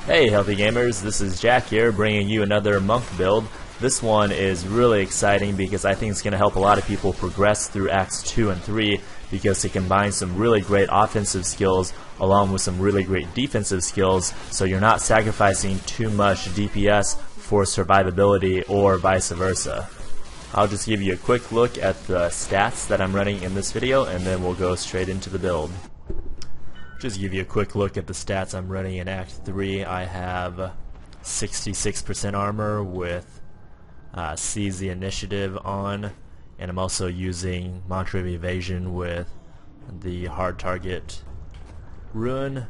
Hey healthy gamers, this is Jack here bringing you another monk build. This one is really exciting because I think it's going to help a lot of people progress through Acts 2 and 3 because it combines some really great offensive skills along with some really great defensive skills, so you're not sacrificing too much DPS for survivability or vice versa. I'll just give you a quick look at the stats that I'm running in this video and then we'll go straight into the build. Just give you a quick look at the stats I'm running in Act 3. I have 66% armor with Seize the Initiative on, and I'm also using Mantra of Evasion with the hard target rune.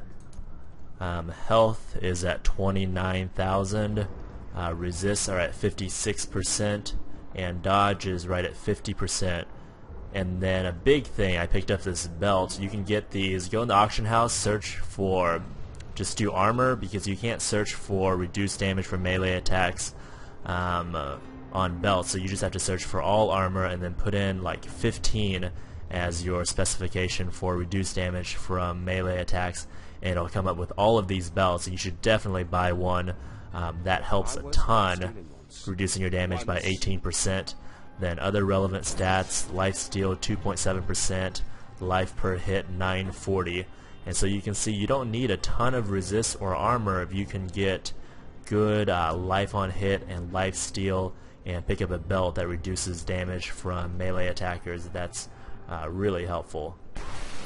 Health is at 29,000, resists are at 56%, and dodge is right at 50%. And then a big thing, I picked up this belt. You can get these, go in the auction house, search for, just do armor, because you can't search for reduced damage from melee attacks on belts, so you just have to search for all armor and then put in like 15 as your specification for reduced damage from melee attacks, and it'll come up with all of these belts. And you should definitely buy one. That helps a ton, reducing your damage by 18%. Then other relevant stats, life steal 2.7%, life per hit 940. And so you can see you don't need a ton of resist or armor if you can get good life on hit and life steal and pick up a belt that reduces damage from melee attackers. That's really helpful.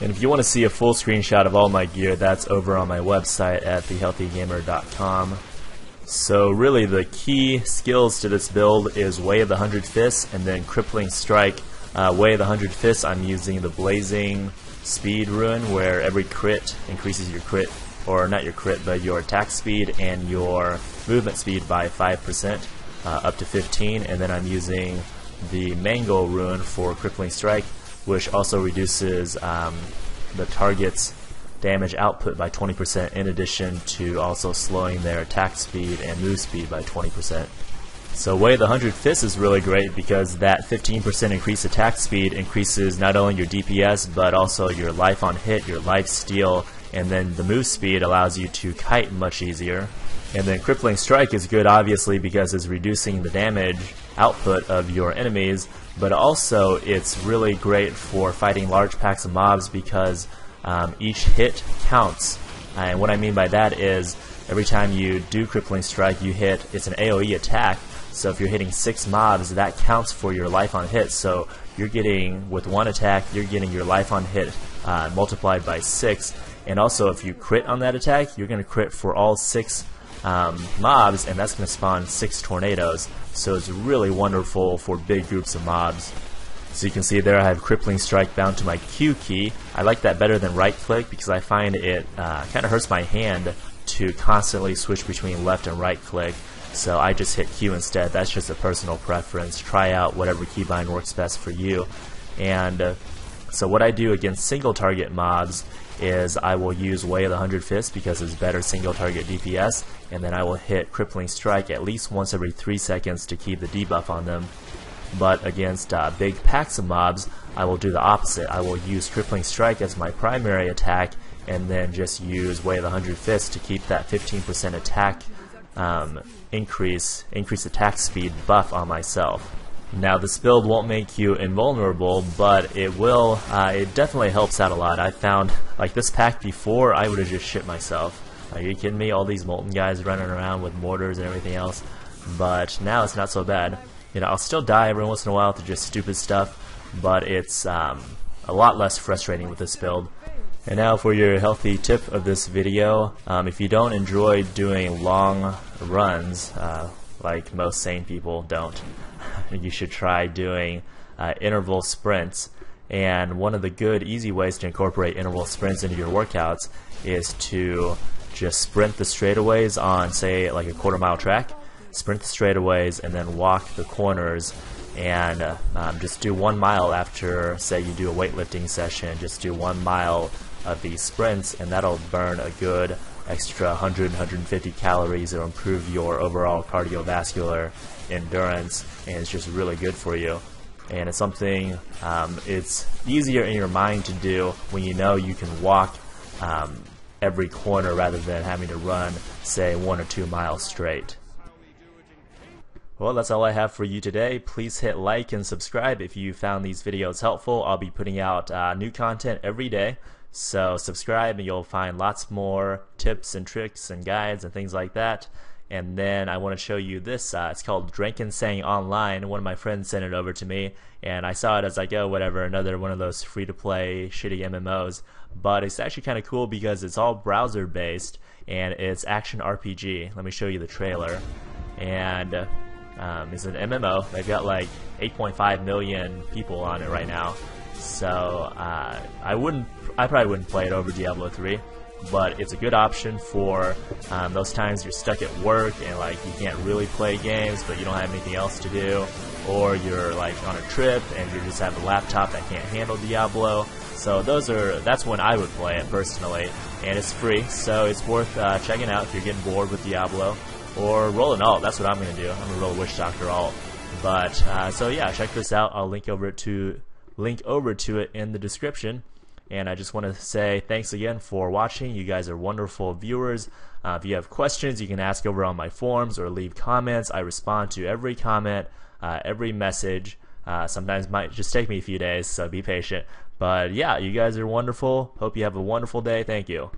And if you want to see a full screenshot of all my gear, that's over on my website at thehealthygamer.com. So really the key skills to this build is Way of the 100 Fists and then Crippling Strike. Way of the 100 Fists, I'm using the Blazing Speed rune, where every crit increases your crit, or not your crit, but your attack speed and your movement speed by 5%, up to 15. And then I'm using the Mango rune for Crippling Strike, which also reduces the target's damage output by 20%, in addition to also slowing their attack speed and move speed by 20%. So Way of the 100 Fists is really great because that 15% increased attack speed increases not only your DPS but also your life on hit, your life steal, and then the move speed allows you to kite much easier. And then Crippling Strike is good obviously because it's reducing the damage output of your enemies, but also it's really great for fighting large packs of mobs because each hit counts. And what I mean by that is every time you do Crippling Strike, you hit, it's an AoE attack, so if you're hitting 6 mobs, that counts for your life on hit. So you're getting, with one attack, you're getting your life on hit multiplied by 6, and also if you crit on that attack, you're going to crit for all 6 mobs, and that's going to spawn 6 tornadoes. So it's really wonderful for big groups of mobs. So you can see there I have Crippling Strike bound to my Q key. I like that better than right click because I find it kind of hurts my hand to constantly switch between left and right click. So I just hit Q instead. That's just a personal preference. Try out whatever keybind works best for you. And so what I do against single target mobs is I will use Way of the 100 Fists because it's better single target DPS, and then I will hit Crippling Strike at least once every 3 seconds to keep the debuff on them. But against big packs of mobs, I will do the opposite. I will use Crippling Strike as my primary attack and then just use Way of the 100 Fists to keep that 15% attack increase attack speed buff on myself. Now this build won't make you invulnerable, but it will, it definitely helps out a lot. I found, like this pack before, I would have just shit myself. Are you kidding me? All these molten guys running around with mortars and everything else. But now it's not so bad. You know, I'll still die every once in a while to just stupid stuff, but it's a lot less frustrating with this build. And now for your healthy tip of this video, if you don't enjoy doing long runs, like most sane people don't, you should try doing interval sprints. And one of the good, easy ways to incorporate interval sprints into your workouts is to just sprint the straightaways on, say, like a quarter-mile track. Sprint the straightaways and then walk the corners, and just do 1 mile after, say, you do a weightlifting session. Just do 1 mile of these sprints, and that'll burn a good extra 100-150 calories. It'll improve your overall cardiovascular endurance, and it's just really good for you. And it's something, it's easier in your mind to do when you know you can walk every corner rather than having to run, say, 1 or 2 miles straight. Well, that's all I have for you today. Please hit like and subscribe if you found these videos helpful. I'll be putting out new content every day, so subscribe and you'll find lots more tips and tricks and guides and things like that. And then I want to show you this. It's called Drankin' Sang Online. One of my friends sent it over to me, and I saw it as like, oh, whatever, another one of those free-to-play shitty MMOs. But it's actually kind of cool because it's all browser-based, and it's action RPG. Let me show you the trailer. And it's an MMO. They've got like 8.5 million people on it right now. So I probably wouldn't play it over Diablo 3. But it's a good option for those times you're stuck at work and like you can't really play games but you don't have anything else to do, or you're like on a trip and you just have a laptop that can't handle Diablo. So that's when I would play it personally, and it's free, so it's worth checking out if you're getting bored with Diablo, or roll an alt. That's what I'm gonna do. I'm gonna roll Witch Doctor alt. But so yeah, check this out. I'll link over to it in the description. And I just want to say thanks again for watching. You guys are wonderful viewers. If you have questions, you can ask over on my forums or leave comments. I respond to every comment, every message. Sometimes it might just take me a few days, so be patient. But yeah, you guys are wonderful. Hope you have a wonderful day. Thank you.